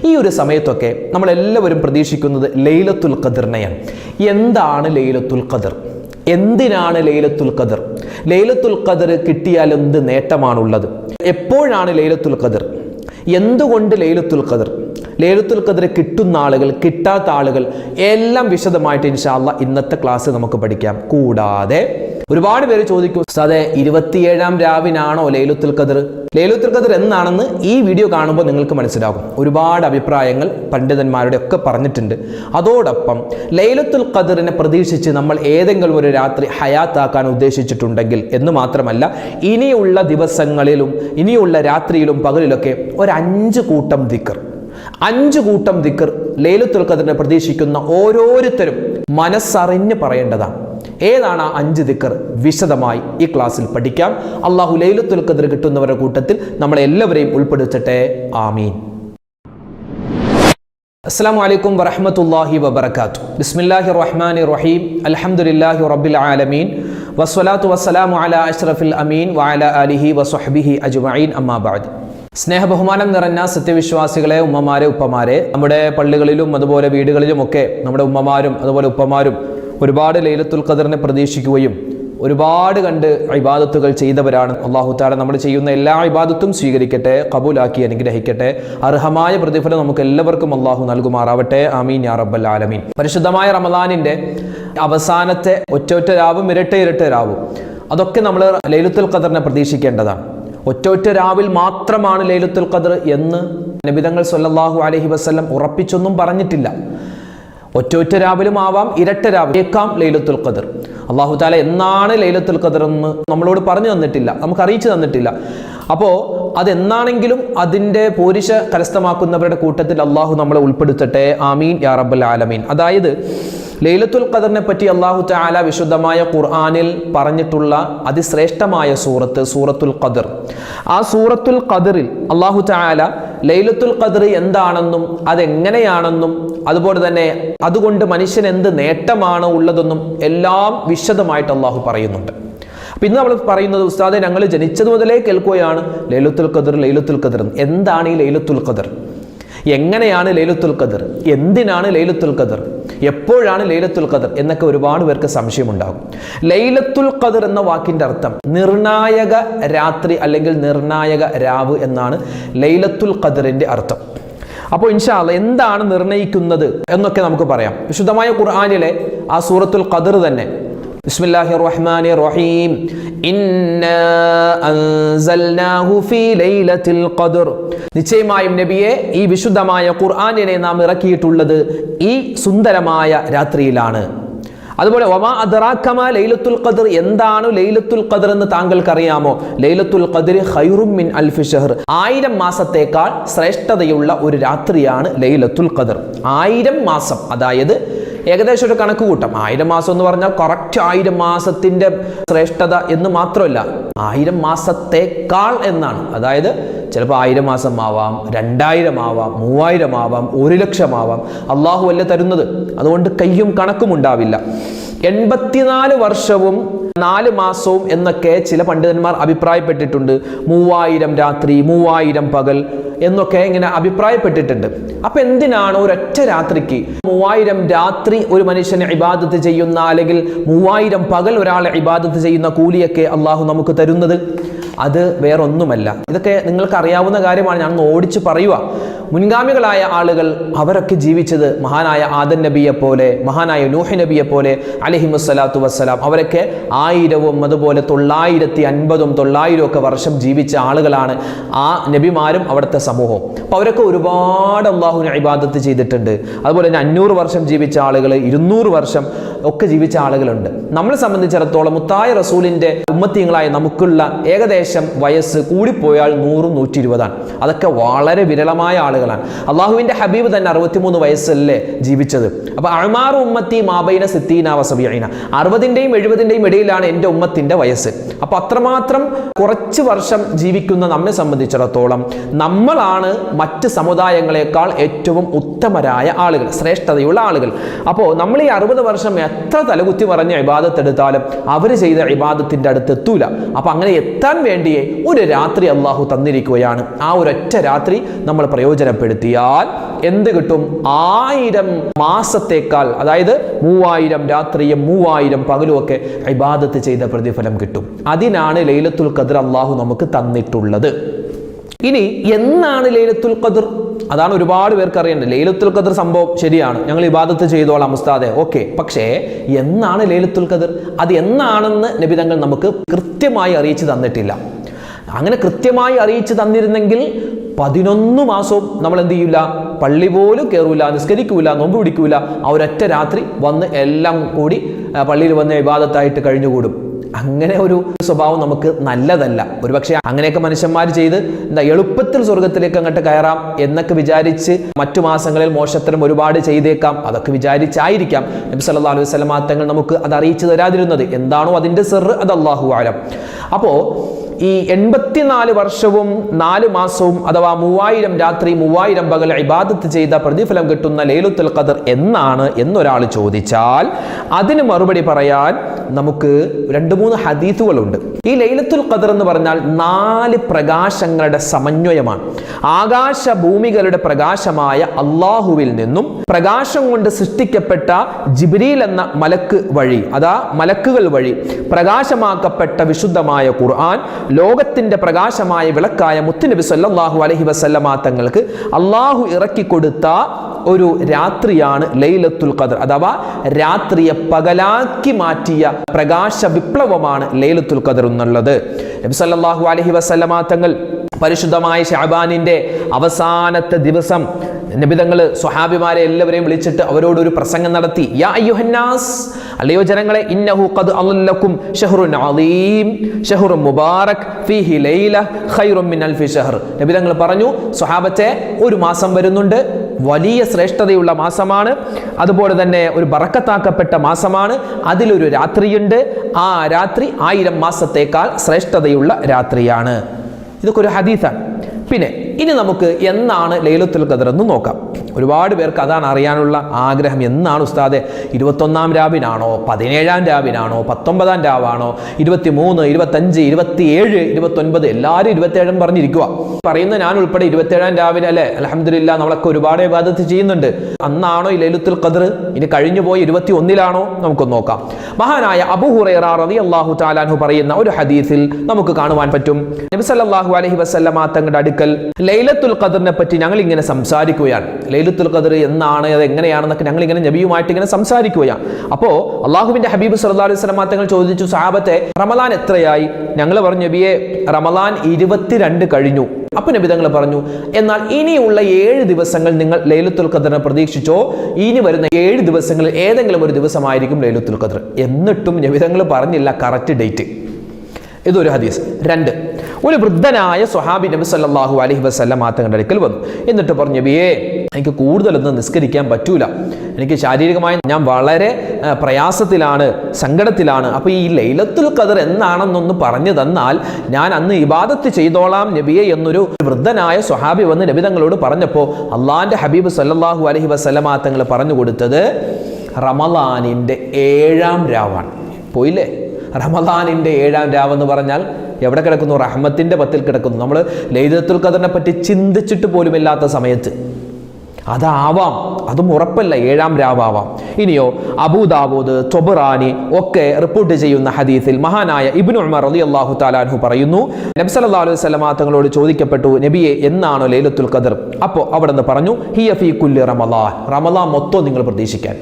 ഈ ഒരു സമയത്തൊക്കെ നമ്മളെല്ലാവരും പ്രതീക്ഷിക്കുന്നത് ലൈലത്തുൽ ഖദറിനെയാണ്. എന്താണ് ലൈലത്തുൽ ഖദർ? എന്തിനാണ് ലൈലത്തുൽ ഖദർ? ലൈലത്തുൽ ഖദർ കിട്ടിയാൽ എന്ത് നേട്ടമാണുള്ളത്? എപ്പോഴാണ് ലൈലത്തുൽ ഖദർ? എന്തുകൊണ്ട് ലൈലത്തുൽ ഖദർ? ലൈലത്തുൽ ഖദർ കിട്ടുന്ന ആളുകൾ, കിട്ടാത്ത ആളുകൾ എല്ലാം വിശദമായിട്ട് ഇൻഷാ അല്ലാഹ് ഇന്നത്തെ ക്ലാസ് നമുക്ക് പഠിക്കാം. കൂടാതെ ഒരുപാട് പേര് ചോദിക്കും, ഉസ്താദേ 27-ാം രാവിനാണോ ലൈലത്തുൽ ഖദർ? ലൈലത്തുൽ ഖദർ എന്നാണെന്ന് ഈ വീഡിയോ കാണുമ്പോൾ നിങ്ങൾക്ക് മനസ്സിലാകും. ഒരുപാട് അഭിപ്രായങ്ങൾ പണ്ഡിതന്മാരുടെ ഒക്കെ പറഞ്ഞിട്ടുണ്ട്. അതോടൊപ്പം ലൈലത്തുൽ ഖദറിനെ പ്രതീക്ഷിച്ച് നമ്മൾ ഏതെങ്കിലും ഒരു രാത്രി ഹയാത്താക്കാൻ ഉദ്ദേശിച്ചിട്ടുണ്ടെങ്കിൽ എന്ന് മാത്രമല്ല, ഇനിയുള്ള ദിവസങ്ങളിലും ഇനിയുള്ള രാത്രിയിലും പകലിലൊക്കെ ഒരു 5 കൂട്ടം ദിക്ർ, 5 കൂട്ടം ദിക്ർ ലൈലത്തുൽ ഖദറിനെ പ്രതീക്ഷിക്കുന്ന ഓരോരുത്തരും മനസ്സറിഞ്ഞ് പറയേണ്ടതാണ്. ഏതാണ് ആ 5 ദിക്ർ? വിശദമായി ഈ ക്ലാസ്സിൽ പഠിക്കാം. അള്ളാഹു ലൈലത്തുൽ ഖദർ കിട്ടുന്നവരുടെ കൂട്ടത്തിൽ നമ്മളെ എല്ലാവരെയും ഉൾപ്പെടുത്തട്ടെ. ആമീൻ. അസ്സലാമു അലൈക്കും വറഹ്മത്തുള്ളാഹി വബറകാതുഹു. ബിസ്മില്ലാഹിർ റഹ്മാനിർ റഹീം. അൽഹംദുലില്ലാഹി റബ്ബിൽ ആലമീൻ വസ്സലാത്തു വസ്സലാമു അലാ അഷ്റഫിൽ അമീൻ വഅലാ ആലിഹി വസ്വഹ്ബിഹി അജ്മഈൻ. അമ്മാ ബഅദ്. സ്നേഹബഹുമാനം നിറഞ്ഞ സത്യവിശ്വാസികളെ, ഉമ്മമാരെ, ഉപ്പമാരെ, നമ്മുടെ പള്ളികളിലും അതുപോലെ വീടുകളിലുമൊക്കെ നമ്മുടെ ഉമ്മമാരും അതുപോലെ ഉപ്പമാരും ഒരുപാട് ലൈലത്തുൽ ഖദറിനെ പ്രതീക്ഷിക്കുകയും ഒരുപാട് കണ്ട് ഇബാദത്തുകൾ ചെയ്തവരാണ്. അല്ലാഹു തആല നമ്മൾ ചെയ്യുന്ന എല്ലാ ഇബാദത്തും സ്വീകരിക്കട്ടെ, കബൂലാക്കി അനുഗ്രഹിക്കട്ടെ. അർഹമായ പ്രതിഫലം നമുക്ക് എല്ലാവർക്കും അല്ലാഹു നൽകുമാറാവട്ടെ. ആമീൻ യാ റബ്ബൽ ആലമീൻ. പരിശുദ്ധമായ റമദാനിന്റെ അവസാനത്തെ ഒറ്റ രാവും ഇരട്ട രാവും അതൊക്കെ നമ്മൾ ലൈലത്തുൽ ഖദറിനെ പ്രതീക്ഷിക്കേണ്ടതാണ്. ഒറ്റ രാവിൽ മാത്രമാണ് ലൈലത്തുൽ ഖദർ എന്ന് നബി തങ്ങൾ സല്ലല്ലാഹു അലൈഹി വസല്ലം ഉറപ്പിച്ചൊന്നും പറഞ്ഞിട്ടില്ല. ഒറ്റ രാവിലും ആവാം, ഇരട്ട രാവിലേക്കാം ലൈലത്തുൽ ഖദർ. അല്ലാഹു തആല എന്നാണ് ലൈലത്തുൽ ഖദർ എന്ന് നമ്മളോട് പറഞ്ഞു തന്നിട്ടില്ല, നമുക്ക് അറിയിച്ചു തന്നിട്ടില്ല. അപ്പോൾ അതെന്നാണെങ്കിലും അതിൻ്റെ പോരിശ കരസ്ഥമാക്കുന്നവരുടെ കൂട്ടത്തിൽ അള്ളാഹു നമ്മളെ ഉൾപ്പെടുത്തട്ടെ. ആമീൻ യാ റബ്ബൽ ആലമീൻ. അതായത് ലൈലത്തുൽ ഖദറിനെ പറ്റി അല്ലാഹു തആല വിശുദ്ധമായ ഖുർആനിൽ പറഞ്ഞിട്ടുള്ള അതിശ്രേഷ്ഠമായ സൂറത്തുൽ ഖദർ. ആ സൂറത്തുൽ ഖദറിൽ അല്ലാഹു തആല ലൈലത്തുൽ ഖദർ എന്താണെന്നും അതെങ്ങനെയാണെന്നും അതുപോലെ തന്നെ അതുകൊണ്ട് മനുഷ്യന് എന്ത് നേട്ടമാണ് ഉള്ളതെന്നും എല്ലാം വിശദമായിട്ട് അല്ലാഹു പറയുന്നുണ്ട്. അപ്പം ഇന്ന് നമ്മൾ പറയുന്നത്, ഉസ്താദെ ഞങ്ങൾ ജനിച്ചത് മുതലേ കേൾക്കുകയാണ് ലൈലത്തുൽ ഖദർ. എന്താണ് ഈ ലൈലത്തുൽ ഖദർ? എങ്ങനെയാണ് ലൈലത്തുൽ ഖദർ? എന്തിനാണ് ലൈലത്തുൽ ഖദർ? എപ്പോഴാണ് ലൈലത്തുൽ ഖദർ എന്നൊക്കെ ഒരുപാട് പേർക്ക് സംശയമുണ്ടാകും. ലൈലത്തുൽ ഖദർ എന്ന വാക്കിന്റെ അർത്ഥം നിർണായക രാത്രി അല്ലെങ്കിൽ നിർണായക രാവ് എന്നാണ് ലൈലത്തുൽ ഖദറിന്റെ അർത്ഥം. അപ്പോൾ ഇൻഷാ അല്ലാഹ് എന്താണ് നിർണയിക്കുന്നത് എന്നൊക്കെ നമുക്ക് പറയാം. വിശുദ്ധമായ ഖുർആനിലെ ആ സൂറത്തുൽ ഖദർ തന്നെ, ബിസ്മില്ലാഹിർ റഹ്മാനിർ റഹീം, ഇന്നാ അൻസൽനാഹു ഫീ ലൈലത്തിൽ ഖദർ. നിശ്ചയമായും നബിയെ, ഈ വിശുദ്ധമായ ഖുർആനിനെ നാം ഇറക്കിയിട്ടുള്ളത് ഈ സുന്ദരമായ രാത്രിയിലാണ്. അതുപോലെ വമാ അദ്റാക മാ ലൈലത്തുൽ ഖദർ, എന്താണ് ലൈലത്തുൽ ഖദർ എന്ന് താങ്കൾക്ക് അറിയാമോ? ലൈലത്തുൽ ഖദർ ഖൈറും മിൻ അൽഫി ഷഹർ, 1000 മാസത്തേക്കാൾ ശ്രേഷ്ഠതയുള്ള ഒരു രാത്രിയാണ് ലൈലത്തുൽ ഖദർ. 1000 മാസം, അതായത് ഏകദേശം ഒരു കണക്ക് കൂട്ടം. 1000 മാസം എന്ന് പറഞ്ഞാൽ കറക്റ്റ് 1000 മാസത്തിന്റെ ശ്രേഷ്ഠത എന്ന് മാത്രമല്ല, 1000 മാസത്തേക്കാൾ എന്നാണ്. അതായത് ചിലപ്പോൾ 1000 മാസം ആവാം, 2000 ആവാം, 3000 ആവാം, 1,00,000 ആവാം. അള്ളാഹു അല്ല തരുന്നത്, അതുകൊണ്ട് കയ്യും കണക്കും ഉണ്ടാവില്ല. 84 വർഷവും 4 മാസവും എന്നൊക്കെ ചില പണ്ഡിതന്മാർ അഭിപ്രായപ്പെട്ടിട്ടുണ്ട്. 3000 രാത്രി, 3000 പകൽ എന്നൊക്കെ ഇങ്ങനെ അഭിപ്രായപ്പെട്ടിട്ടുണ്ട്. അപ്പൊ എന്തിനാണ് ഒരൊറ്റ രാത്രിക്ക് 3000 രാത്രി ഒരു മനുഷ്യനെ ഇബാദത്ത് ചെയ്യുന്ന, അല്ലെങ്കിൽ 3000 പകൽ ഒരാളെ ഇബാദത്ത് ചെയ്യുന്ന കൂലിയൊക്കെ അള്ളാഹു നമുക്ക് തരുന്നത്? അത് വേറൊന്നുമല്ല. ഇതൊക്കെ നിങ്ങൾക്ക് അറിയാവുന്ന കാര്യമാണ്, ഞാൻ ഓടിച്ചു പറയുക. മുൻഗാമികളായ ആളുകൾ അവരൊക്കെ ജീവിച്ചത് മഹാനായ ആദം നബിയെ പോലെ, മഹാനായ നൂഹ് നബിയെ പോലെ അലൈഹിമുസ്സലാത്തു വസ്സലാം. അവരൊക്കെ 1000 അതുപോലെ 950 900 ഒക്കെ വർഷം ജീവിച്ച ആളുകളാണ് ആ നബിമാരും അവിടുത്തെ സമൂഹവും. അപ്പോൾ അവരൊക്കെ ഒരുപാട് അള്ളാഹുവിനെ ഇബാദത്ത് ചെയ്തിട്ടുണ്ട്. അതുപോലെ തന്നെ 500 വർഷം ജീവിച്ച ആളുകൾ, 200 വർഷം ഒക്കെ ജീവിച്ച ആളുകളുണ്ട്. നമ്മളെ സംബന്ധിച്ചിടത്തോളം മുത്തായ റസൂലിന്റെ ഉമ്മത്തികളായ നമുക്കുള്ള ഏകദേശം വയസ്സ് കൂടിപ്പോയാൽ 100 120 അതൊക്കെ വളരെ വിരളമായ ആളുകളാണ്. അള്ളാഹുവിന്റെ ഹബീബ് തന്നെ 63 വയസ്സല്ലേ ജീവിച്ചത്. അപ്പൊ അഅ്മാറു ഉമ്മത്തി മാബൈന സിത്തീന വ സബഈന, 60ന്റെയും 70ന്റെയും ഇടയിലാണ് എൻ്റെ ഉമ്മത്തിന്റെ വയസ്സ്. അപ്പൊ അത്രമാത്രം കുറച്ച് വർഷം ജീവിക്കുന്ന നമ്മെ സംബന്ധിച്ചിടത്തോളം നമ്മളാണ് മറ്റ് സമുദായങ്ങളെക്കാൾ ഏറ്റവും ഉത്തമരായ ആളുകൾ, ശ്രേഷ്ഠതയുള്ള ആളുകൾ. അപ്പോൾ നമ്മൾ ഈ 60 വർഷം എത്ര തലകുത്തി പറഞ്ഞ ഇബാദത്ത് എടുത്താലും അവർ ചെയ്ത ഇബാദത്തിന്റെ അടുത്ത് എത്തൂല. അപ്പൊ അങ്ങനെ എത്താൻ വേണ്ടി വേണ്ടിയേ ഒരു രാത്രി അള്ളാഹു തന്നിരിക്കുകയാണ്. ആ ഒരൊറ്റ രാത്രി നമ്മൾ പ്രയോജനപ്പെടുത്തിയാൽ എന്ത് കിട്ടും? 1000 മാസത്തേക്കാൾ, അതായത് 3000 രാത്രിയും 3000 പകലും ഒക്കെ ഇബാദത്ത് ചെയ്ത പ്രതിഫലം കിട്ടും. അതിനാണ് ലൈലത്തുൽ ഖദ്ർ അള്ളാഹു നമുക്ക് തന്നിട്ടുള്ളത്. ഇനി എന്നാണ് ലൈലത്തുൽ ഖദ്ർ? അതാണ് ഒരുപാട് പേർക്ക് അറിയേണ്ടത്. ലൈലത്തുൽ ഖദ്ർ സംഭവം ശരിയാണ്, ഞങ്ങൾ ഇബാദത്ത് ചെയ്തോളാം ഉസ്താദെ, ഓക്കെ. പക്ഷേ എന്നാണ് ലൈലത്തുൽ ഖദ്ർ? അത് എന്നാണെന്ന് നബി തങ്ങൾ നമുക്ക് കൃത്യമായി അറിയിച്ചു തന്നിട്ടില്ല. അങ്ങനെ കൃത്യമായി അറിയിച്ചു തന്നിരുന്നെങ്കിൽ 11 മാസവും നമ്മൾ എന്ത് ചെയ്യൂല? പള്ളി പോലും കയറൂല, നിസ്കരിക്കൂല, നോമ്പ് പിടിക്കൂല. ആ ഒരൊറ്റ രാത്രി വന്ന് എല്ലാം കൂടി പള്ളിയിൽ വന്ന് ഇബാദത്തായിട്ട് കഴിഞ്ഞുകൂടും. അങ്ങനെ ഒരു സ്വഭാവം നമുക്ക് നല്ലതല്ല. ഒരുപക്ഷെ അങ്ങനെയൊക്കെ മനുഷ്യന്മാർ ചെയ്ത് എളുപ്പത്തിൽ സ്വർഗത്തിലേക്ക് അങ്ങോട്ട് കയറാം എന്നൊക്കെ വിചാരിച്ച് മറ്റു മാസങ്ങളിൽ മോശത്തരം ഒരുപാട് ചെയ്തേക്കാം. അതൊക്കെ വിചാരിച്ചായിരിക്കാം നബി സല്ലല്ലാഹു അലൈഹി വസല്ലം തങ്ങൾ നമുക്ക് അത് അറിയിച്ചു തരാതിരുന്നത്. എന്താണോ അതിന്റെ സിർ, അത് അല്ലാഹു അലം. അപ്പോ ഈ 84 വർഷവും 4 മാസവും അഥവാ 3000 രാത്രി 3000 പകൽ ഇബാദത്ത് ചെയ്ത പ്രതിഫലം കിട്ടുന്ന ലൈലത്തുൽ ഖദ്ർ എന്നാണ് എന്നൊരാൾ ചോദിച്ചാൽ അതിന് മറുപടി പറയാൻ നമുക്ക് 2-3 ഹദീസുകളുണ്ട്. ഈ ലൈലത്തുൽ ഖദ്ർ എന്ന് പറഞ്ഞാൽ 4 പ്രകാശങ്ങളുടെ സമന്വയമാണ്. ആകാശ ഭൂമികളുടെ പ്രകാശമായ അള്ളാഹുവിൽ നിന്നും പ്രകാശം കൊണ്ട് സൃഷ്ടിക്കപ്പെട്ട ജിബ്രീൽ എന്ന മലക്ക് വഴി, അതാ മലക്കുകൾ വഴി പ്രകാശമാക്കപ്പെട്ട വിശുദ്ധമായ ഖുർആൻ, ലോകത്തിന്റെ പ്രകാശമായ വിളക്കായ മുത്തുനബി സല്ലല്ലാഹു അലൈഹി വസല്ലമ തങ്ങൾക്ക് അള്ളാഹു ഇറക്കി കൊടുത്ത ഒരു രാത്രിയാണ് ലൈലത്തുൽ ഖദ്ർ. അഥവാ രാത്രിയെ പകലാക്കി മാറ്റിയ പ്രകാശ വിപ്ലവമാണ് ലൈലത്തുൽ ഖദ്ർ എന്നുള്ളത്. നബി സല്ലല്ലാഹു അലൈഹി വസല്ലമ തങ്ങൾ പരിശുദ്ധമായ ശഅബാനിന്റെ അവസാനത്തെ ദിവസം നബിതങ്ങൾ സ്വഹാബിമാരെ എല്ലാവരെയും വിളിച്ചിട്ട് അവരോട് ഒരു പ്രസംഗം നടത്തി. യാ അയ്യുഹന്നാസ്, അല്ലയോ ജനങ്ങളെ, ഇന്നഹു ഖദ് അളല്ലക്കും ശഹ്റുൻ അളീം ശഹ്റുൻ മുബാറക് ഫീഹി ലൈല ഖൈറുൻ മിൻ അൽഫി ശഹർ. നബിതങ്ങൾ പറഞ്ഞു, സ്വഹാബത്തെ, ഒരു മാസം വരുന്നുണ്ട്, വലിയ ശ്രേഷ്ഠതയുള്ള മാസമാണ്, അതുപോലെ തന്നെ ഒരു ബറക്കത്താക്കപ്പെട്ട മാസമാണ്, അതിലൊരു രാത്രിയുണ്ട്, ആ രാത്രി 1000 മാസത്തേക്കാൾ ശ്രേഷ്ഠതയുള്ള രാത്രിയാണ്. ഇതൊക്കെ ഒരു ഹദീസാണ്. പിന്നെ ഇനി നമുക്ക് എന്നാണ് ലൈലത്തുൽ ഖദ്ർ എന്ന് നോക്കാം. ഒരുപാട് പേർക്ക് അതാണ് അറിയാനുള്ള ആഗ്രഹം. എന്നാണ് ഉസ്താദെ? 21-ാം രാവിനാണോ, 17-ാം രാവിനാണോ, 19-ാം രാവാണോ, 23, 25, 27, 29? എല്ലാവരും 27 പറഞ്ഞിരിക്കുക. പറയുന്ന ഞാൻ ഉൾപ്പെടെ 27-ാം രാവിലെ അല്ലേ? അൽഹംദുലില്ലാ, നമ്മളൊക്കെ ഒരുപാട് ഇബാദത്ത് ചെയ്യുന്നുണ്ട്. അന്നാണോ ഈ ലൈലത്തുൽ ഖദ്ർ? ഇനി കഴിഞ്ഞു പോയി 21-ലാണോ? നമുക്കൊന്ന് നോക്കാം. മഹാനായ അബൂ ഹുറൈറ റളിയല്ലാഹു തആല അൻഹു പറയുന്ന ഒരു ഹദീസിൽ നമുക്ക് കാണുവാൻ പറ്റും, നബി സല്ലല്ലാഹു അലൈഹി വസല്ലമ തങ്ങളുടെ അടുക്കൽ ലൈലത്തുൽ ഖദ്റിനെ പറ്റി ഞങ്ങൾ ഇങ്ങനെ സംസാരിക്കുകയാണ്. ലൈലത്തുൽ ഖദ്ർ എന്നാണ്, അത് എങ്ങനെയാണെന്നൊക്കെ ഞങ്ങൾ ഇങ്ങനെ നബിയുമായിട്ട് ഇങ്ങനെ സംസാരിക്കുകയാണ്. അപ്പോൾ അള്ളാഹുവിന്റെ ഹബീബ് സല്ലല്ലാഹു അലൈഹി വസല്ലം തങ്ങൾ ചോദിച്ചു, സഹാബത്തെ, റമളാൻ എത്രയായി? ഞങ്ങൾ പറഞ്ഞു, നബിയെ, റമളാൻ 22 കഴിഞ്ഞു. അപ്പൊ നബി തങ്ങൾ പറഞ്ഞു, എന്നാൽ ഇനിയുള്ള 7 ദിവസങ്ങൾ നിങ്ങൾ ലൈലത്തുൽ ഖദ്റിനെ പ്രതീക്ഷിച്ചോ. ഇനി വരുന്ന 7 ദിവസങ്ങളിൽ ഏതെങ്കിലും ഒരു ദിവസമായിരിക്കും ലൈലത്തുൽ ഖദ്ർ. എന്നിട്ടും നബി തങ്ങൾ പറഞ്ഞില്ല കറക്റ്റ് ഡേറ്റ്. ഇതൊരു ഹദീസ്. 2, ഒരു വൃദ്ധനായ സ്വഹാബി നബി സല്ലല്ലാഹു അലൈഹി വസല്ലം തങ്ങളുടെ അടുക്കൽ വന്നു. എന്നിട്ട് പറഞ്ഞു, നബിയേ, എനിക്ക് കൂടുതലൊന്നും നിസ്കരിക്കാൻ പറ്റൂല, എനിക്ക് ശാരീരികമായി ഞാൻ വളരെ പ്രയാസത്തിലാണ്, സങ്കടത്തിലാണ്. അപ്പോൾ ഈ ലൈലത്തുൽ ഖദ്ർ എന്നാണെന്നൊന്ന് പറഞ്ഞു തന്നാൽ ഞാൻ അന്ന് ഇബാദത്ത് ചെയ്തോളാം നബിയെ എന്നൊരു വൃദ്ധനായ സ്വഹാബി വന്ന് നബി തങ്ങളോട് പറഞ്ഞപ്പോൾ അള്ളാഹിന്റെ ഹബീബ് സല്ലല്ലാഹു അലൈഹി വസല്ലം തങ്ങൾ പറഞ്ഞു കൊടുത്തത് റമളാനിന്റെ 7-ാം രാവാണ്. പോയില്ലേ? റമളാനിന്റെ 7-ാം രാവ് എന്ന് പറഞ്ഞാൽ എവിടെ കിടക്കുന്നു? റഹ്മത്തിന്റെ പത്തിൽ കിടക്കുന്നു. നമ്മൾ ലൈലത്തുൽ ഖദ്റിനെ പറ്റി ചിന്തിച്ചിട്ട് പോലും ഇല്ലാത്ത സമയത്ത് അതാവാം, അതും ഉറപ്പല്ല, 7-ാം രാവാം. ഇനിയോ അബൂ ദാവൂദ്, തൊബറാനി ഒക്കെ റിപ്പോർട്ട് ചെയ്യുന്ന ഹദീസിൽ മഹാനായ ഇബ്നു ഉമർ റളിയല്ലാഹു തആല അൻഹു പറയുന്നു, നബി സല്ലല്ലാഹു അലൈഹി വസല്ലം തങ്ങളോട് ചോദിക്കപ്പെട്ടു, നബിയെ, എന്നാണോ ലൈലത്തുൽ ഖദ്ർ? അപ്പോൾ അവിടെ നിന്ന് പറഞ്ഞു, ഹിയ ഫീ കുല്ലി റമളാൻ. റമളാൻ മൊത്തം നിങ്ങൾ പ്രതീക്ഷിക്കാൻ.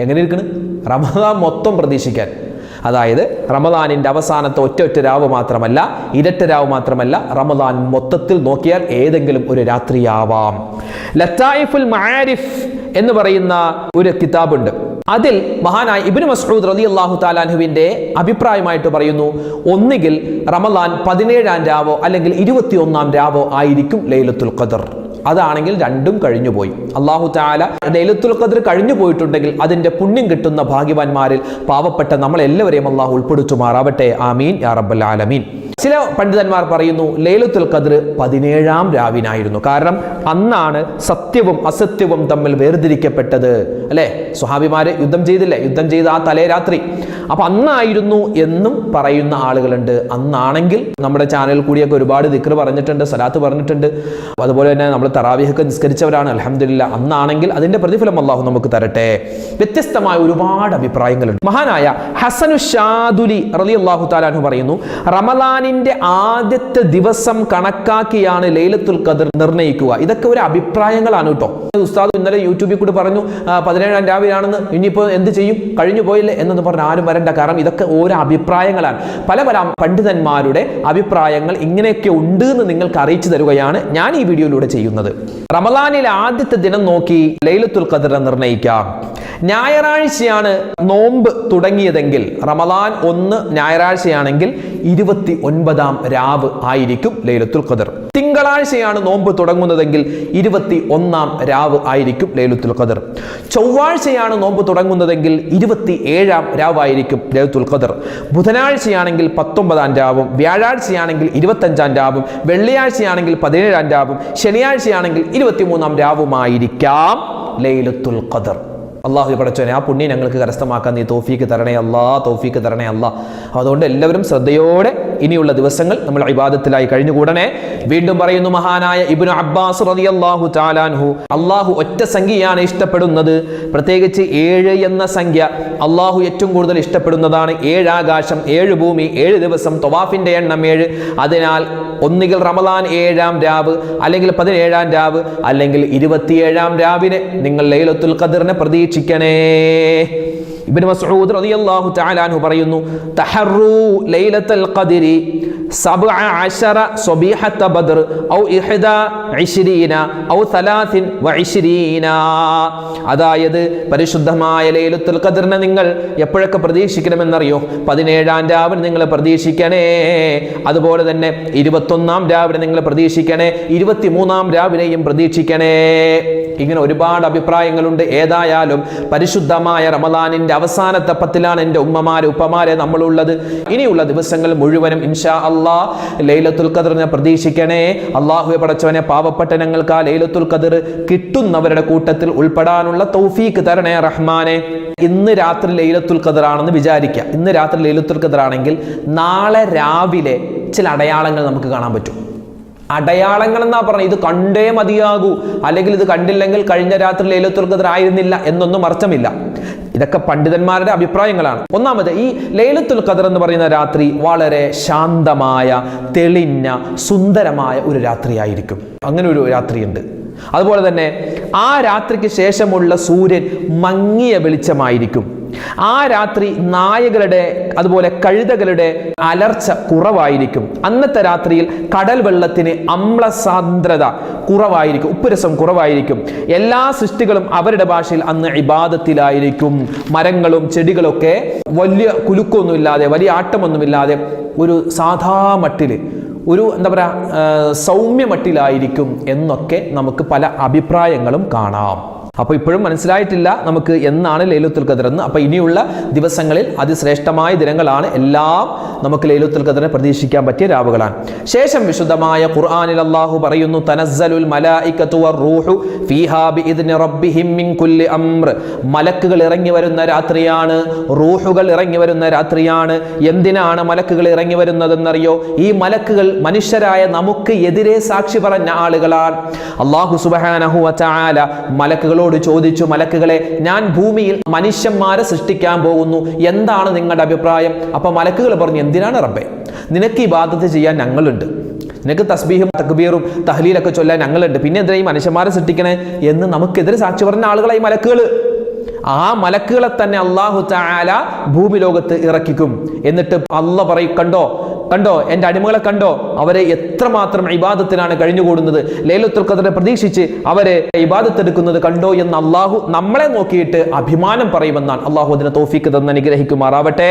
എങ്ങനെ ഇരിക്കുന്നു? റമളാൻ മൊത്തം പ്രതീക്ഷിക്കാൻ. അതായത് റമളാനിന്റെ അവസാനത്തെ ഒറ്റ രാവ് മാത്രമല്ല, ഇരട്ട രാവ് മാത്രമല്ല, റമളാൻ മൊത്തത്തിൽ നോക്കിയാൽ ഏതെങ്കിലും ഒരു രാത്രിയാവാം. ലത്തായിഫുൽ മആരിഫ് എന്ന് പറയുന്ന ഒരു കിതാബുണ്ട്. അതിൽ മഹാനായ ഇബ്നു മസ്ഊദ് റളിയല്ലാഹു തആല അൻഹുവിന്റെ അഭിപ്രായമായിട്ട് പറയുന്നു, ഒന്നുകിൽ റമളാൻ 17-ാം രാവോ അല്ലെങ്കിൽ 21-ാം രാവോ ആയിരിക്കും ലൈലത്തുൽ ഖദ്ർ. അതാണെങ്കിൽ രണ്ടും കഴിഞ്ഞു പോയി. അല്ലാഹു തആല ലൈലത്തുൽ ഖദ്ർ കഴിഞ്ഞു പോയിട്ടുണ്ടെങ്കിൽ അതിന്റെ പുണ്യം കിട്ടുന്ന ഭാഗ്യവാന്മാരിൽ പാവപ്പെട്ട നമ്മളെല്ലാവരെയും അല്ലാഹു ഉൾപ്പെടുത്തുമാറാവട്ടെ. ആമീൻ യാ റബ്ബൽ ആലമീൻ. ചില പണ്ഡിതന്മാർ പറയുന്നു ലൈലത്തുൽ ഖദ്ർ 17-ാം രാവിനായിരുന്നു. കാരണം അന്നാണ് സത്യവും അസത്യവും തമ്മിൽ വേർതിരിക്കപ്പെട്ടത്. അല്ലെ, സ്വഹാബിമാര് യുദ്ധം ചെയ്തില്ലേ, യുദ്ധം ചെയ്ത ആ തലേ രാത്രി. അപ്പൊ അന്നായിരുന്നു എന്നും പറയുന്ന ആളുകളുണ്ട്. അന്നാണെങ്കിൽ നമ്മുടെ ചാനൽ കൂടിയൊക്കെ ഒരുപാട് ദിക്ർ പറഞ്ഞിട്ടുണ്ട്, സലാത്ത് പറഞ്ഞിട്ടുണ്ട്. അതുപോലെ തന്നെ നമ്മൾ തറാവീഹൊക്കെ നിസ്കരിച്ചവരാണ്. അൽഹംദുലില്ലാഹ്. അന്നാണെങ്കിൽ അതിന്റെ പ്രതിഫലം അല്ലാഹു നമുക്ക് തരട്ടെ. വ്യത്യസ്തമായ ഒരുപാട് അഭിപ്രായങ്ങളുണ്ട്. മഹാനായ ഹസനു ഷാദുലി റളിയല്ലാഹു തആല അൻഹു പറയുന്നു, റമളാനിന്റെ ആദ്യത്തെ ദിവസം കണക്കാക്കിയാണ് ലൈലത്തുൽ ഖദ്ർ നിർണ്ണയിക്കുക. ഇതൊക്കെ ഒരു അഭിപ്രായങ്ങളാണ് കേട്ടോ. ഉസ്താദ് ഇന്നലെ യൂട്യൂബിൽ കൂടി പറഞ്ഞു 17-ാം രാവിലാണെന്ന്, ഇനിയിപ്പോൾ എന്ത് ചെയ്യും, കഴിഞ്ഞു പോയില്ലേ എന്നൊന്നും പറഞ്ഞ് ആരും വരണ്ട. കാരണം ഇതൊക്കെ ഓരോ അഭിപ്രായങ്ങളാണ്. പല പല പണ്ഡിതന്മാരുടെ അഭിപ്രായങ്ങൾ ഇങ്ങനെയൊക്കെ ഉണ്ട് എന്ന് നിങ്ങൾക്ക് അറിയിച്ചു തരുകയാണ് ഞാൻ ഈ വീഡിയോയിലൂടെ ചെയ്യുന്നത്. റമളാനിലെ ആദ്യത്തെ ദിനം നോക്കി ലൈലത്തുൽ ഖദ്ർ നിർണ്ണയിക്കാം. ഞായറാഴ്ചയാണ് നോമ്പ് തുടങ്ങിയതെങ്കിൽ, റമളാൻ 1 ഞായറാഴ്ചയാണെങ്കിൽ 29-ാം രാവ് ആയിരിക്കും ലൈലത്തുൽ ഖദ്ർ. തിങ്കളാഴ്ചയാണ് നോമ്പ് തുടങ്ങുന്നതെങ്കിൽ 21-ാം രാവ് ആയിരിക്കും ലൈലത്തുൽ ഖദ്ർ. ചൊവ്വാഴ്ചയാണ് നോമ്പ് തുടങ്ങുന്നതെങ്കിൽ 27-ാം രാവായിരിക്കും ലൈലത്തുൽ ഖദ്ർ. ബുധനാഴ്ചയാണെങ്കിൽ 19-ാം രാവും, വ്യാഴാഴ്ചയാണെങ്കിൽ 25-ാം രാവും, വെള്ളിയാഴ്ചയാണെങ്കിൽ 17-ാം രാവും, ശനിയാഴ്ചയാണെങ്കിൽ 23-ാം രാവുമായിരിക്കാം ലൈലത്തുൽ ഖദ്ർ. അള്ളാഹു പടച്ചോനെ ആ പുണ്യം ഞങ്ങൾക്ക് കരസ്ഥമാക്കാൻ നീ തൗഫീക്ക് തരണേ അല്ലാ, തൗഫീക്ക് തരണേ അല്ലാ. അതുകൊണ്ട് എല്ലാവരും ശ്രദ്ധയോടെ ഇനിയുള്ള ദിവസങ്ങൾ നമ്മൾ ഇബാദത്തിലായി കഴിഞ്ഞുകൂടണേ. വീണ്ടും പറയുന്നു മഹാനായ ഇബ്നു അബ്ബാസ് റളിയല്ലാഹു തആല അൻഹു, അള്ളാഹു ഒറ്റ സംഖ്യയാണ് ഇഷ്ടപ്പെടുന്നത്. പ്രത്യേകിച്ച് 7 എന്ന സംഖ്യ അള്ളാഹു ഏറ്റവും കൂടുതൽ ഇഷ്ടപ്പെടുന്നതാണ്. 7 ആകാശം, 7 ഭൂമി, 7 ദിവസം, തവാഫിന്റെ എണ്ണം 7. അതിനാൽ ഒന്നുകിൽ റമളാൻ 7-ാം രാവ്, അല്ലെങ്കിൽ 17-ാം രാവ്, അല്ലെങ്കിൽ 27-ാം രാവിനെ നിങ്ങൾ ലൈലത്തുൽ ഖദ്റിനെ പ്രതീക്ഷിക്കണേ. ഇബ്നു മസ്ഊദ് റളിയല്ലാഹു തആല അൻഹു പറയുന്നു, തഹറു ലൈലത്തുൽ ഖദ്രി 17 സ്വബീഹത്ത ബദ്ർ ഔ 21 ഔ 23. അതായത് പരിശുദ്ധമായ ലൈലത്തുൽ ഖദ്റിനെ നിങ്ങൾ എപ്പോഴൊക്കെ പ്രതീക്ഷിക്കണമെന്നറിയോ? 17-ാം രാവിനെ നിങ്ങൾ പ്രതീക്ഷിക്കണേ. അതുപോലെ തന്നെ 21-ാം രാവിനെ നിങ്ങൾ പ്രതീക്ഷിക്കണേ. 23-ാം രാവിനെയും പ്രതീക്ഷിക്കണേ. ഇങ്ങനെ ഒരുപാട് അഭിപ്രായങ്ങളുണ്ട്. ഏതായാലും പരിശുദ്ധമായ റമളാനിന്റെ അവസാനത്തെ 10-ലാണ് എൻ്റെ ഉമ്മമാരെ ഉപ്പമാരെ നമ്മളുള്ളത്. ഇനിയുള്ള ദിവസങ്ങൾ മുഴുവനും ഇൻഷാ അല്ലാഹ് ലൈലത്തുൽ ഖദ്റിനെ പ്രതീക്ഷിക്കണേ. അല്ലാഹുവേ പടച്ചവനെ, പാവപ്പെട്ട ഞങ്ങൾക്ക് ആ ലൈലത്തുൽ ഖദ്ർ കിട്ടുന്നവരുടെ കൂട്ടത്തിൽ ഉൾപ്പെടാനുള്ള തൗഫീക്ക് തരണേ റഹ്മാനെ. ഇന്ന് രാത്രി ലൈലത്തുൽ ഖദ്ർ ആണെന്ന് വിചാരിക്കുക. ഇന്ന് രാത്രി ലൈലത്തുൽ ഖദ്ർ ആണെങ്കിൽ നാളെ രാവിലെ ചില അടയാളങ്ങൾ നമുക്ക് കാണാൻ പറ്റും. അടയാളങ്ങൾ എന്നാ പറഞ്ഞത്, ഇത് കണ്ടേ മതിയാകൂ, അല്ലെങ്കിൽ ഇത് കണ്ടില്ലെങ്കിൽ കഴിഞ്ഞ രാത്രി ലൈലത്തുൽ ഖദ്ർ ആയിരുന്നില്ല എന്നൊന്നും അർത്ഥമില്ല. ഇതൊക്കെ പണ്ഡിതന്മാരുടെ അഭിപ്രായങ്ങളാണ്. ഒന്നാമത്, ഈ ലൈലത്തുൽ ഖദ്ർ എന്ന് പറയുന്ന രാത്രി വളരെ ശാന്തമായ, തെളിഞ്ഞ, സുന്ദരമായ ഒരു രാത്രിയായിരിക്കും. അങ്ങനെ ഒരു രാത്രിയുണ്ട്. അതുപോലെ തന്നെ ആ രാത്രിക്ക് ശേഷമുള്ള സൂര്യൻ മങ്ങിയ വെളിച്ചമായിരിക്കും. ആ രാത്രി നായകളുടെ അതുപോലെ കഴുതകളുടെ അലർച്ച കുറവായിരിക്കും. അന്നത്തെ രാത്രിയിൽ കടൽ വെള്ളത്തിന് അമ്ലസാന്ദ്രത കുറവായിരിക്കും, ഉപ്പുരസം കുറവായിരിക്കും. എല്ലാ സൃഷ്ടികളും അവരുടെ ഭാഷയിൽ അന്ന് ഇബാദത്തിലായിരിക്കും. മരങ്ങളും ചെടികളൊക്കെ വലിയ കുലുക്കൊന്നുമില്ലാതെ, വലിയ ആട്ടമൊന്നുമില്ലാതെ ഒരു സാധാ മട്ടില്, ഒരു എന്താ പറയുക, സൗമ്യ മട്ടിലായിരിക്കും എന്നൊക്കെ നമുക്ക് പല അഭിപ്രായങ്ങളും കാണാം. അപ്പോൾ ഇപ്പോഴും മനസ്സിലായിട്ടില്ല നമുക്ക് എന്നാണ് ലൈലത്തുൽ ഖദ്ർ എന്ന്. അപ്പോൾ ഇനിയുള്ള ദിവസങ്ങളിൽ അതിശ്രേഷ്ഠമായ ദിനങ്ങളാണ്. എല്ലാം നമുക്ക് ലൈലത്തുൽ ഖദ്റിനെ പ്രതീക്ഷിക്കാൻ പറ്റിയ രാവുകളാണ്. ശേഷം വിശുദ്ധമായ ഖുർആനിൽ അല്ലാഹു പറയുന്നു, തനസ്സലുൽ മലായികതു വറൂഹു ഫീഹാ ബിഇദ്നി റബ്ബിഹിം മിൻ കുല്ലി അംർ. മലക്കുകൾ ഇറങ്ങി വരുന്ന രാത്രിയാണ്, റൂഹുകൾ ഇറങ്ങി വരുന്ന രാത്രിയാണ്. എന്തിനാണ് മലക്കുകൾ ഇറങ്ങി വരുന്നതെന്നറിയോ? ഈ മലക്കുകൾ മനുഷ്യരായ നമുക്ക് എതിരെ സാക്ഷി പറഞ്ഞ ആളുകളാണ്. അല്ലാഹു സുബ്ഹാനഹു വ തആല മലക്കുകളോട് ചോദിച്ചു, മലക്കുകളെ, ഞാൻ ഭൂമിയിൽ മനുഷ്യന്മാരെ സൃഷ്ടിക്കാൻ പോകുന്നു, എന്താണ് നിങ്ങളുടെ അഭിപ്രായം? അപ്പൊ മലക്കുകൾ പറഞ്ഞു, എന്തിനാണ് റബ്ബേ, നിനക്ക് ഇബാദത്ത് ചെയ്യാൻ ഞങ്ങളുണ്ട്, നിനക്ക് തസ്ബീഹും തക്ബീറും തഹ്ലീലൊക്കെ ചൊല്ലാൻ ഞങ്ങളുണ്ട്, പിന്നെ എന്തിനാ ഈ മനുഷ്യന്മാരെ സൃഷ്ടിക്കണേ എന്ന് നമുക്കെതിരെ സാക്ഷി പറഞ്ഞ ആളുകളായി മലക്കുകൾ. ആ മലക്കുകളെ തന്നെ അല്ലാഹു തആല ഭൂമി ലോകത്ത് ഇറക്കിക്കും. എന്നിട്ട് അല്ലാഹ് പറയും, കണ്ടോ കണ്ടോ എൻ്റെ അടിമകളെ കണ്ടോ, അവരെ എത്രമാത്രം ഇബാദത്തിനാണ് കഴിഞ്ഞുകൂടുന്നത്, ലൈലത്തുൽ ഖദ്റിനെ പ്രതീക്ഷിച്ച് അവരെ ഇബാദത്ത് എടുക്കുന്നത് കണ്ടോ എന്ന് അള്ളാഹു നമ്മളെ നോക്കിയിട്ട് അഭിമാനം പറയുമെന്നാണ്. അള്ളാഹു അതിനെ തൗഫീക്ക് തന്ന് അനുഗ്രഹിക്കുമാറാവട്ടെ.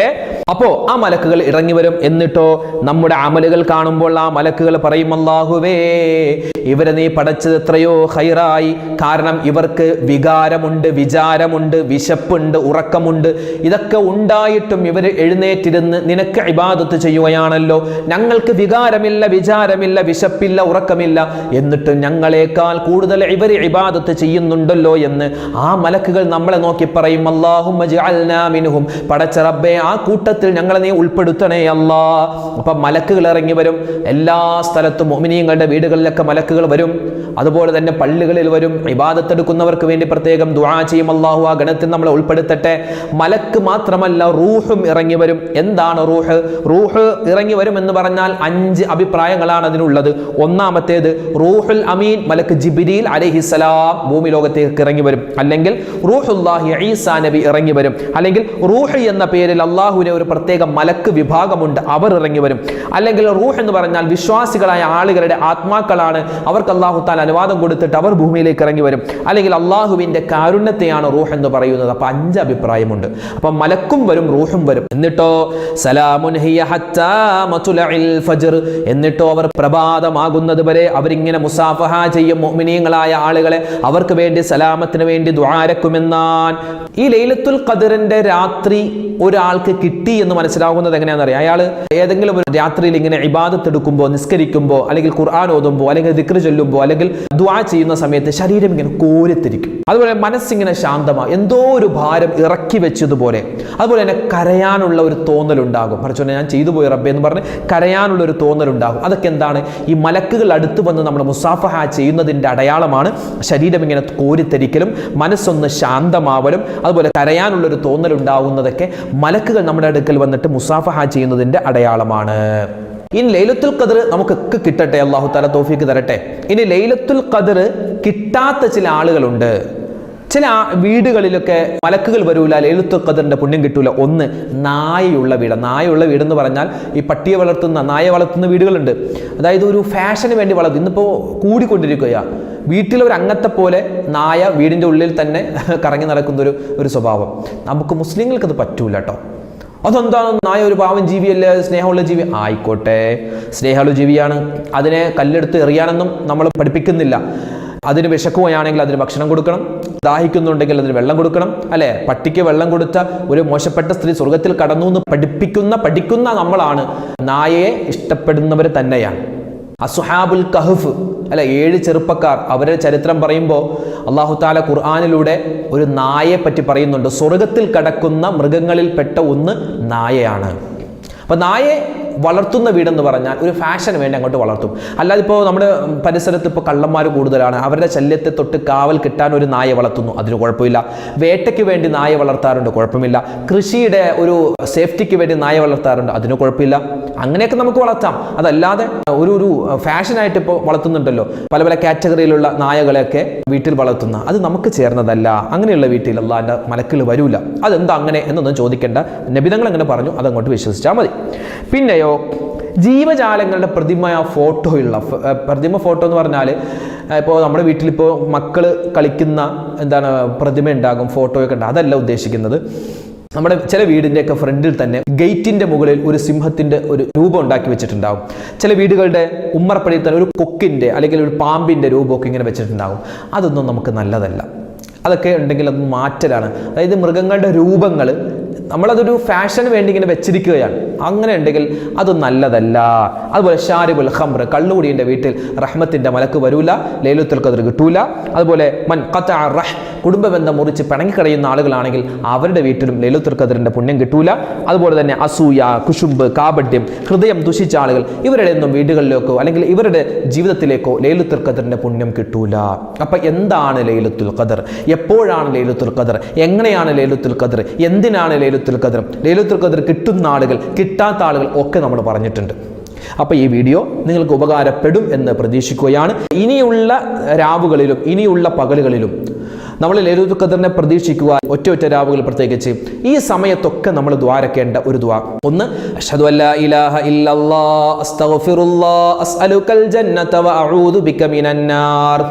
അപ്പോ ആ മലക്കുകൾ ഇറങ്ങി വരും. എന്നിട്ടോ നമ്മുടെ അമലുകൾ കാണുമ്പോൾ ആ മലക്കുകൾ പറയും, അല്ലാഹുവേ, ഇവരെ നീ പടച്ചത് എത്രയോ ഖൈറായി. കാരണം ഇവർക്ക് വികാരമുണ്ട്, വിചാരമുണ്ട്, വിശപ്പുണ്ട്, ഉറക്കമുണ്ട്. ഇതൊക്കെ ഉണ്ടായിട്ടും ഇവർ എഴുന്നേറ്റിരുന്ന് നിനക്ക് ഇബാദത്ത് ചെയ്യുകയാണല്ലോ. കാണുമല്ലോ, ഞങ്ങൾക്ക് വികാരമില്ല, വിചാരമില്ല, വിശപ്പില്ല, ഉറക്കമില്ല, എന്നിട്ട് ഞങ്ങളെക്കാൾ കൂടുതൽ ഇവർ ഇബാദത്ത് ചെയ്യുന്നുണ്ടല്ലോ എന്ന് ആ മലക്കുകൾ നമ്മളെ നോക്കി പറയും. അല്ലാഹുമ്മ ജഅൽനാ മിൻഹും, പടച്ച റബ്ബേ ആ കൂട്ടത്തിൽ ഞങ്ങളെ നീ ഉൾപ്പെടുത്തണേ അല്ലാ. അപ്പൊ മലക്കുകൾ ഇറങ്ങി വരും. എല്ലാ സ്ഥലത്തും മുഅ്മിനീങ്ങളുടെ വീടുകളിലൊക്കെ മലക്കുകൾ വരും. അതുപോലെ തന്നെ പള്ളികളിൽ വരും. ഇബാദത്ത് എടുക്കുന്നവർക്ക് വേണ്ടി പ്രത്യേകം ദുആ ചെയ്യും. അല്ലാഹു ആ ഗണത്തിൽ നമ്മളെ ഉൾപ്പെടുത്തട്ടെ. മലക്ക് മാത്രമല്ല, റൂഹും ഇറങ്ങി വരും. എന്താണ് റൂഹ്? റൂഹ് ഇറങ്ങി വരും എന്ന് പറഞ്ഞാൽ 5 അഭിപ്രായങ്ങളാണ് അതിനുള്ളത്. ഒന്നാമത്തേത് റൂഹുൽ അമീൻ, മലക്ക് ജിബ്രീൽ അലൈഹിസ്സലാം ഭൂമി ലോകത്തേക്ക് ഇറങ്ങി വരും. അല്ലെങ്കിൽ റൂഹുല്ലാഹി ഈസാ നബി ഇറങ്ങി വരും. അല്ലെങ്കിൽ റൂഹ് എന്ന പേരിൽ അള്ളാഹുവിനെ ഒരു പ്രത്യേക മലക്ക് വിഭാഗമുണ്ട്, അവർ ഇറങ്ങി വരും. അല്ലെങ്കിൽ റൂഹ് എന്ന് പറഞ്ഞാൽ വിശ്വാസികളായ ആളുകളുടെ ആത്മാക്കളാണ്, അവർക്ക് അള്ളാഹു താല അനുവാദം കൊടുത്തിട്ട് അവർ ഭൂമിയിലേക്ക് ഇറങ്ങി വരും. അല്ലെങ്കിൽ അള്ളാഹുവിന്റെ കാരുണ്യത്തെയാണ് റൂഹ് എന്ന് പറയുന്നത്. അപ്പൊ 5 അഭിപ്രായമുണ്ട്. അപ്പൊ മലക്കും വരും, റൂഹും വരും. എന്നിട്ടോ സലാമുൻ ഹിയ ഹത്താ മത്ലഇൽ ഫജ്ർ, എന്നിട്ടോ അവർ പ്രഭാതമാകുന്നത് വരെ അവരിങ്ങനെ മുസാഫഹ ചെയ്യും മുഅ്മിനീങ്ങളായ ആളുകളെ, അവർക്ക് വേണ്ടി സലാമത്തിന് വേണ്ടി ദുആരക്കുമെന്നാൻ. ഈ ലൈലത്തുൽ ഖദറിന്റെ രാത്രി ഒരാൾക്ക് കിട്ടി എന്ന് മനസ്സിലാകുന്നത് എങ്ങനെയാണെന്നറിയാം. അയാൾ ഏതെങ്കിലും ഒരു രാത്രിയിൽ ഇങ്ങനെ ഇബാദത്ത് എടുക്കുമ്പോൾ, നിസ്കരിക്കുമ്പോൾ, അല്ലെങ്കിൽ ഖുർആൻ ഓതുമ്പോൾ, അല്ലെങ്കിൽ ദിക്ർ ചൊല്ലുമ്പോൾ, അല്ലെങ്കിൽ ദുആ ചെയ്യുന്ന സമയത്ത് ശരീരം ഇങ്ങനെ കോരിത്തിരിക്കും. അതുപോലെ മനസ്സിങ്ങനെ ശാന്തമായി, എന്തോ ഒരു ഭാരം ഇറക്കി വെച്ചതുപോലെ. അതുപോലെ തന്നെ കരയാനുള്ള ഒരു തോന്നലുണ്ടാകും. പടച്ചോനെ ഞാൻ ചെയ്തു പോയി റബ്ബേ എന്ന് പറഞ്ഞ് കരയാനുള്ള ഒരു തോന്നലുണ്ടാകും. അതൊക്കെ എന്താണ്? ഈ മലക്കുകൾ അടുത്ത് വന്ന് നമ്മൾ മുസാഫഹ ചെയ്യുന്നതിൻ്റെ അടയാളമാണ്. ശരീരം ഇങ്ങനെ കോരിത്തരിക്കലും മനസ്സൊന്ന് ശാന്തമാവലും അതുപോലെ കരയാനുള്ളൊരു തോന്നലുണ്ടാകുന്നതൊക്കെ മലക്കുകൾ നമ്മുടെ അടുക്കൽ വന്നിട്ട് മുസാഫഹ ചെയ്യുന്നതിൻ്റെ അടയാളമാണ്. ഇനി ലൈലത്തുൽ ഖദർ നമുക്കൊക്കെ കിട്ടട്ടെ, അല്ലാഹു തആല തൗഫീഖ് തരട്ടെ. ഇനി ലൈലത്തുൽ ഖദർ കിട്ടാത്ത ചില ആളുകളുണ്ട്. ചില വീടുകളിലൊക്കെ മലക്കുകൾ വരൂല, ലൈലത്തുൽ ഖദറിന്റെ പുണ്യം കിട്ടൂല. ഒന്ന്, നായയുള്ള വീട്. നായയുള്ള വീടെന്ന് പറഞ്ഞാൽ ഈ പട്ടിയെ വളർത്തുന്ന, നായ വളർത്തുന്ന വീടുകളുണ്ട്. അതായത് ഒരു ഫാഷന് വേണ്ടി വളർത്തും. ഇന്നിപ്പോൾ കൂടിക്കൊണ്ടിരിക്കുകയാണ്. വീട്ടിലൊരു അംഗത്തെ പോലെ നായ വീടിൻ്റെ ഉള്ളിൽ തന്നെ കറങ്ങി നടക്കുന്ന ഒരു സ്വഭാവം. നമുക്ക് മുസ്ലിങ്ങൾക്ക് അത് പറ്റൂല കേട്ടോ. അതെന്താണ്? നായ ഒരു പാവം ജീവിയല്ലേ, സ്നേഹമുള്ള ജീവി. ആയിക്കോട്ടെ, സ്നേഹമുള്ള ജീവിയാണ്. അതിനെ കല്ലെടുത്ത് എറിയാനൊന്നും നമ്മൾ പഠിപ്പിക്കുന്നില്ല. അതിന് വിശക്കുകയാണെങ്കിൽ അതിന് ഭക്ഷണം കൊടുക്കണം, ദാഹിക്കുന്നുണ്ടെങ്കിൽ അതിന് വെള്ളം കൊടുക്കണം, അല്ലെ? പട്ടിക്ക് വെള്ളം കൊടുത്ത ഒരു മോശപ്പെട്ട സ്ത്രീ സ്വർഗത്തിൽ കടന്നു എന്ന് പഠിക്കുന്ന നമ്മളാണ്. നായയെ ഇഷ്ടപ്പെടുന്നവർ തന്നെയാണ്. അസ്ഹാബുൽ കഹ്ഫ്, അല്ലെ, 7 ചെറുപ്പക്കാർ, അവരുടെ ചരിത്രം പറയുമ്പോൾ അല്ലാഹു തആല ഖുർആനിലൂടെ ഒരു നായയെ പറ്റി പറയുന്നുണ്ട്. സ്വർഗത്തിൽ കടക്കുന്ന മൃഗങ്ങളിൽപ്പെട്ട ഒന്ന് നായയാണ്. അപ്പൊ നായയെ വളർത്തുന്ന വീടെന്ന് പറഞ്ഞാൽ ഒരു ഫാഷന് വേണ്ടി അങ്ങോട്ട് വളർത്തും. അല്ലാതെ ഇപ്പോൾ നമ്മുടെ പരിസരത്ത് ഇപ്പോൾ കള്ളന്മാർ കൂടുതലാണ്, അവരുടെ ശല്യത്തെ തൊട്ട് കാവൽ കിട്ടാൻ ഒരു നായ വളർത്തുന്നു, അതിന് കുഴപ്പമില്ല. വേട്ടയ്ക്ക് വേണ്ടി നായ വളർത്താറുണ്ട്, കുഴപ്പമില്ല. കൃഷിയുടെ ഒരു സേഫ്റ്റിക്ക് വേണ്ടി നായ വളർത്താറുണ്ട്, അതിന് കുഴപ്പമില്ല. അങ്ങനെയൊക്കെ നമുക്ക് വളർത്താം. അതല്ലാതെ ഒരു ഫാഷനായിട്ട് ഇപ്പോൾ വളർത്തുന്നുണ്ടല്ലോ പല പല കാറ്റഗറിയിലുള്ള നായകളെയൊക്കെ വീട്ടിൽ വളർത്തുന്ന, അത് നമുക്ക് ചേർന്നതല്ല. അങ്ങനെയുള്ള വീട്ടിൽ അല്ലാഹുവിന്റെ മലക്കുകൾ വരൂല. അതെന്താ അങ്ങനെ എന്നൊന്നും ചോദിക്കേണ്ട, നബിതങ്ങൾ അങ്ങനെ പറഞ്ഞു, അതങ്ങോട്ട് വിശ്വസിച്ചാൽ മതി. പിന്നെയോ ജീവജാലങ്ങളുടെ പ്രതിമ ഫോട്ടോ എന്ന് പറഞ്ഞാൽ, ഇപ്പോൾ നമ്മുടെ വീട്ടിലിപ്പോൾ മക്കൾ കളിക്കുന്ന പ്രതിമ ഉണ്ടാകും, ഫോട്ടോയൊക്കെ ഉണ്ടാകും. അതല്ല ഉദ്ദേശിക്കുന്നത്. നമ്മുടെ ചില വീടിൻ്റെയൊക്കെ ഫ്രണ്ടിൽ തന്നെ ഗേറ്റിൻ്റെ മുകളിൽ ഒരു സിംഹത്തിൻ്റെ ഒരു രൂപം ഉണ്ടാക്കി വെച്ചിട്ടുണ്ടാകും. ചില വീടുകളുടെ ഉമ്മറപ്പടിയിൽ തന്നെ ഒരു കൊക്കിൻ്റെ അല്ലെങ്കിൽ ഒരു പാമ്പിൻ്റെ രൂപമൊക്കെ ഇങ്ങനെ വെച്ചിട്ടുണ്ടാകും. അതൊന്നും നമുക്ക് നല്ലതല്ല. അതൊക്കെ ഉണ്ടെങ്കിൽ അത് മാറ്റലാണ്. അതായത് മൃഗങ്ങളുടെ രൂപങ്ങൾ നമ്മളതൊരു ഫാഷന് വേണ്ടി ഇങ്ങനെ വെച്ചിരിക്കുകയാണ്. അങ്ങനെ ഉണ്ടെങ്കിൽ അത് നല്ലതല്ല. അതുപോലെ ഷാരിബുൽ ഖംർ, കള്ളുകുടിയുടെ വീട്ടിൽ റഹ്മത്തിന്റെ മലക്ക് വരൂല, ലൈലത്തുൽ ഖദർ കിട്ടൂല. അതുപോലെ മൻ ഖതഅ റഹ്, കുടുംബബന്ധം മുറിച്ച് പിണങ്ങിക്കടയുന്ന ആളുകളാണെങ്കിൽ അവരുടെ വീട്ടിലും ലൈലത്തുൽ ഖദറിന്റെ പുണ്യം കിട്ടൂല. അതുപോലെ തന്നെ അസൂയ, കുശുമ്പ്, കാപട്യം, ഹൃദയം ദുഷിച്ച ആളുകൾ, ഇവരുടെ ഒന്നും വീടുകളിലേക്കോ അല്ലെങ്കിൽ ഇവരുടെ ജീവിതത്തിലേക്കോ ലൈലത്തുൽ ഖദറിന്റെ പുണ്യം കിട്ടൂല. അപ്പൊ എന്താണ് ലൈലത്തുൽ ഖദർ? എപ്പോഴാണ് ലൈലത്തുൽ ഖദർ? എങ്ങനെയാണ് ലൈലത്തുൽ ഖദർ? എന്തിനാണ് ലൈലത്തുൽ ഖദർ? ലൈലത്തുൽ ഖദർ കിട്ടുന്ന ആളുകൾ, കിട്ടാത്ത ആളുകൾ ഒക്കെ നമ്മൾ പറഞ്ഞിട്ടുണ്ട്. അപ്പോൾ ഈ വീഡിയോ നിങ്ങൾക്ക് ഉപകാരപ്പെടും എന്ന് പ്രതീക്ഷിക്കുകയാണ്. ഇനിയുള്ള രാവുകളിലും ഇനിയുള്ള പകലുകളിലും നമ്മൾ ലൈലത്തുൽ ഖദറിനെ പ്രതീക്ഷിക്കുക. ഒറ്റ രാവുകൾ പ്രത്യേകിച്ച് ഈ സമയത്തൊക്കെ നമ്മൾ ദ്വാരക്കേണ്ട ഒരു ദുആ. ഒന്ന്, അഷ്ഹദു അല്ലാ ഇലാഹ ഇല്ലല്ലാഹ് അസ്തഗ്ഫിറുല്ലാഹ് അസ്അലുകൽ ജന്നത വ അഊദു ബിക മിനന്നാർ.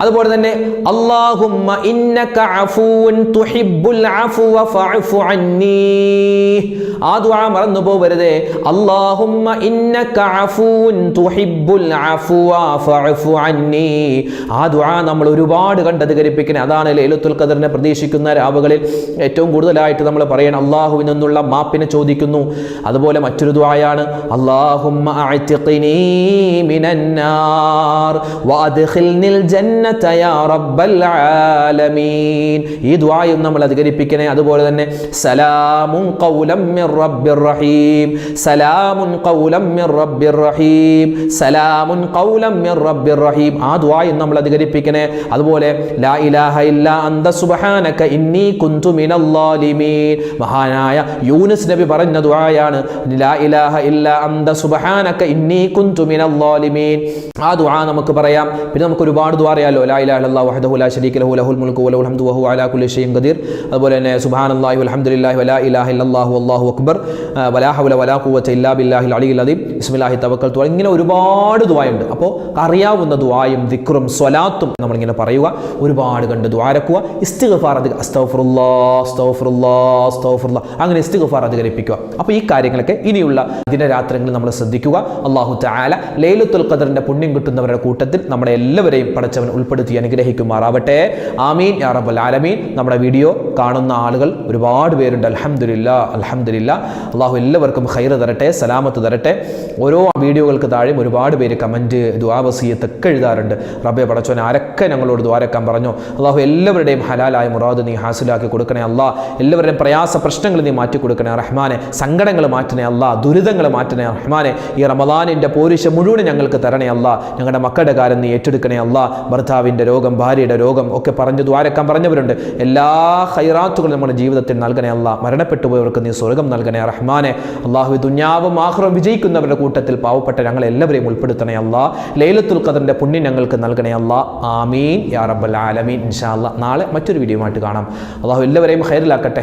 അതുപോലെ തന്നെ അല്ലാഹുമ്മ ഇന്നക അഫൂൻ തുഹിബ്ബുൽ അഫ്വ ഫഅഫു അന്നീ. ആ ദുആ മറന്നു പോവരുതേ. അല്ലാഹുമ്മ ഇന്നക അഫൂൻ തുഹിബ്ബുൽ അഫ്വ ഫഅഫു അന്നീ. ആ ദുആ നമ്മൾ ഒരുപാട് കണ്ടധികരിപ്പിക്കണേ. അതാണ് ലൈലത്തുൽ ഖദറിനെ പ്രതീക്ഷിക്കുന്ന രാവുകളിൽ ഏറ്റവും കൂടുതലായിട്ട് നമ്മൾ പറയണം, അല്ലാഹുവിൽ നിന്നുള്ള മാപ്പിനെ ചോദിക്കുന്നു. അതുപോലെ മറ്റൊരു ദുആയാണ് അല്ലാഹുമ്മ അഅ്തിഖ്നീ മിനന്നാർ വഅദ്ഖിൽനിൽ ജന്നത യാ റബ്ബൽ ആലമീൻ. ഈ ദുആയും നമ്മൾ അധികരിപ്പിക്കണേ. അതുപോലെ തന്നെ സലാമുൻ ഖൗലം മിർ റബ്ബിർ റഹീം, സലാമുൻ ഖൗലം മിർ റബ്ബിർ റഹീം, സലാമുൻ ഖൗലം മിർ റബ്ബിർ റഹീം. ആ ദുആയും നമ്മൾ അധികരിപ്പിക്കണേ. അതുപോലെ ലാ ഇലാഹ ഇല്ലാ അന്ത സുബ്ഹാനക ഇന്നി കുന്തു മിനൽ ളാലിമീൻ. മഹാനായ യൂനുസ് നബി പറഞ്ഞ ദുആയാണ് ലാ ഇലാഹ ഇല്ലാ അന്ത സുബ്ഹാനക ഇന്നി കുന്തു മിനൽ ളാലിമീൻ. ആ ദുആ നമുക്ക് പറയാം. പിന്നെ നമുക്ക് ഒരുപാട് ദുആ അറിയാലോ. ലാ ഇലാഹ ഇല്ലല്ലാഹു വഹ്ദഹു ലാ ശരീക ലഹു ലഹുൽ മുൽക്കു വലഹുൽ ഹംദു വഹുവ അലാ കുല്ലി ഷൈഇൻ ഖദീർ. അതുപോലെ തന്നെ സുബ്ഹാനല്ലാഹി വൽഹംദുലില്ലാഹി വലാ ഇലാഹ ഇല്ലല്ലാഹു വല്ലാഹു അക്ബർ വലാ ഹൗല വലാ ഖുവത ഇല്ലാ ബില്ലാഹിൽ അലിയിൽ അദീം ബിസ്മില്ലാഹി തവക്കൽതു. ഇങ്ങനെ ഒരുപാട് ദുആയുണ്ട്. അപ്പോൾ അറിയാവുന്ന ദുആയും ദിക്റും സ്വലാത്തും നമ്മളിങ്ങനെ പറയുക, ഒരുപാട് കണ്ട് ദുആരക്കുക. ഇസ്തിഗ്ഫാർ അസ്തഗ്ഫിറുല്ലാഹ് അസ്തഗ്ഫിറുല്ലാഹ് അസ്തഗ്ഫിറുല്ലാഹ് അങ്ങനെ ഇസ്തിഗ്ഫാർ അധികരിപ്പിക്കുക. അപ്പോൾ ഈ കാര്യങ്ങളൊക്കെ ഇനിയുള്ള ദിനരാത്രങ്ങളിൽ നമ്മൾ ശ്രദ്ധിക്കുക. അല്ലാഹു തആല ലൈലത്തുൽ ഖദറിന്റെ പുണ്യം കിട്ടുന്നവരുടെ കൂട്ടത്തിൽ നമ്മളെ എല്ലാവരെയും പടച്ചവൻ ഉൾപ്പെടുത്തി അനുഗ്രഹിക്കുമാറാവട്ടെ. ആമീൻ യാ റബ്ബൽ ആലമീൻ. നമ്മുടെ വീഡിയോ കാണുന്ന ആളുകൾ ഒരുപാട് പേരുണ്ട്. അൽഹംദുലില്ലാ അൽഹംദുലില്ലാ. അല്ലാഹു എല്ലാവർക്കും ഖൈർ തരട്ടെ, സലാമത്ത് തരട്ടെ. ഓരോ വീഡിയോകൾക്ക് താഴെയും ഒരുപാട് പേര് കമൻറ്റ്, ദുആ വസിയത്ത് ഒക്കെ എഴുതാറുണ്ട്. റബ്ബേ പടച്ചവൻ ആരൊക്കെ ഞങ്ങളോട് ദ്വാരക്കാൻ പറഞ്ഞു. അല്ലാഹു എല്ലാവരുടെയും ഹലാലായ മുറാദ് നീ ഹാസിലാക്കി കൊടുക്കണേ അല്ലാഹ്. എല്ലാവരുടെയും പ്രയാസ പ്രശ്നങ്ങൾ നീ മാറ്റി കൊടുക്കണേ റഹ്മാനെ. സങ്കടങ്ങൾ മാറ്റണേ അല്ലാഹ്, ദുരിതങ്ങൾ മാറ്റണേ റഹ്മാനെ. ഈ റമദാനിൻ്റെ പോരിശ മുഴുവൻ ഞങ്ങൾക്ക് തരണേ അല്ലാഹ്. ഞങ്ങളുടെ മക്കളുടെ കാര്യം നീ ഏറ്റെടുക്കണേ അല്ലാഹ്. ഭർത്താവിൻ്റെ രോഗം, ഭാര്യയുടെ രോഗം ഒക്കെ പറഞ്ഞ് ദ്വാരക്കാൻ പറഞ്ഞവരുണ്ട്. എല്ലാ ഖൈറാത്തുകളും നമ്മുടെ ജീവിതത്തിൽ നൽകണേ അല്ലാഹ്. മരണപ്പെട്ടു പോയവർക്ക് നീ സ്വർഗം നൽകണേ റഹ്മാനെ. അല്ലാഹു ദുനിയാവും ആഖിറവും വിജയിക്കുന്നവരുടെ കൂട്ടത്തിൽ പാവപ്പെട്ട ഞങ്ങളെല്ലാവരെയും ഉൾപ്പെടുത്തണേ അല്ലാഹ്. ലൈലത്തുൽ ഖദറിന്റെ പുണ്യം ഞങ്ങൾക്ക് നൽകണേ അല്ലാഹ്. ആമീൻ യാ റബ്ബൽ ആലമീൻ. ഇൻഷാ അല്ലാഹ് നാളെ മറ്റൊരു വീഡിയോയുമായിട്ട് കാണാം. അല്ലാഹു എല്ലാവരെയും ഖൈറിലാക്കട്ടെ.